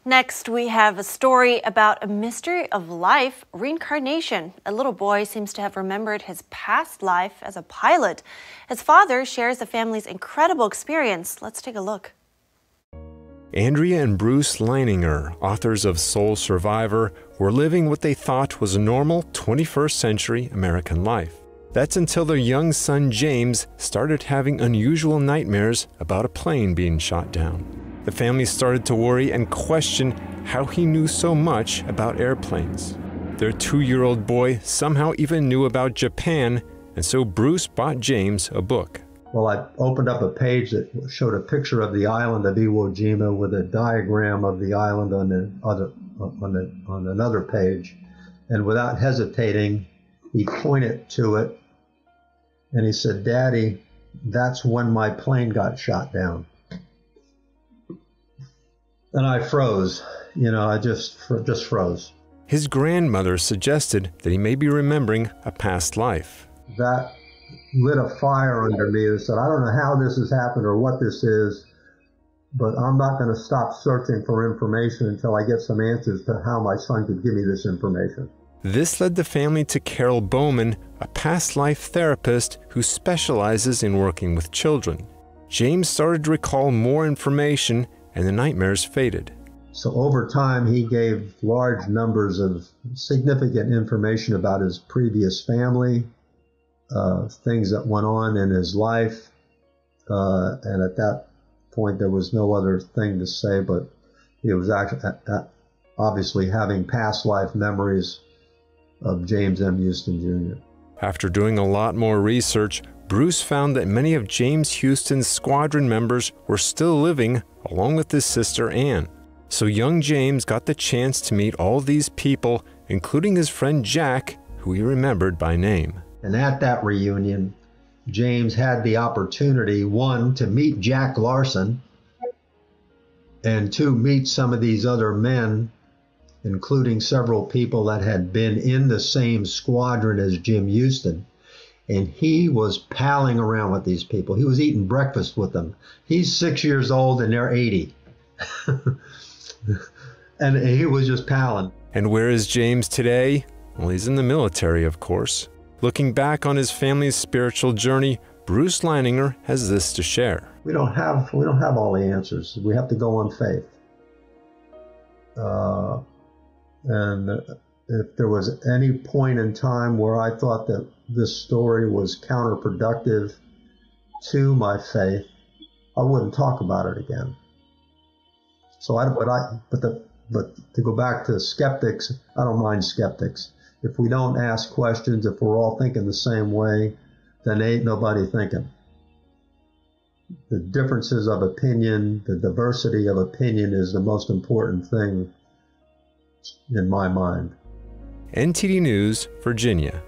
Next, we have a story about a mystery of life, reincarnation. A little boy seems to have remembered his past life as a pilot. His father shares the family's incredible experience. Let's take a look. Andrea and Bruce Leininger, authors of Soul Survivor, were living what they thought was a normal 21st century American life. That's until their young son James started having unusual nightmares about a plane being shot down. The family started to worry and question how he knew so much about airplanes. Their 2-year-old boy somehow even knew about Japan, and so Bruce bought James a book. Well, I opened up a page that showed a picture of the island of Iwo Jima with a diagram of the island on another page. And without hesitating, he pointed to it and he said, "Daddy, that's when my plane got shot down." And I froze. I just froze. His grandmother suggested that he may be remembering a past life. That lit a fire under me and said, I don't know how this has happened or what this is, but I'm not going to stop searching for information until I get some answers to how my son could give me this information. This led the family to Carol Bowman, a past life therapist who specializes in working with children. James started to recall more information and the nightmares faded. So over time, he gave large numbers of significant information about his previous family, things that went on in his life, and at that point there was no other thing to say, but he was actually obviously having past life memories of James M. Houston Jr. After doing a lot more research, Bruce found that many of James Houston's squadron members were still living along with his sister Anne. So young James got the chance to meet all these people, including his friend Jack, who he remembered by name. And at that reunion, James had the opportunity, 1, to meet Jack Larson, and 2, meet some of these other men, including several people that had been in the same squadron as Jim Houston. And he was palling around with these people. He was eating breakfast with them. He's 6 years old and they're 80. And he was just palling. And where is James today? Well, he's in the military, of course. Looking back on his family's spiritual journey, Bruce Leininger has this to share. We don't have all the answers. We have to go on faith. And if there was any point in time where I thought that this story was counterproductive to my faith, I wouldn't talk about it again. So but to go back to skeptics, I don't mind skeptics. If we don't ask questions, if we're all thinking the same way, then ain't nobody thinking. The differences of opinion, the diversity of opinion is the most important thing in my mind. NTD News, Virginia.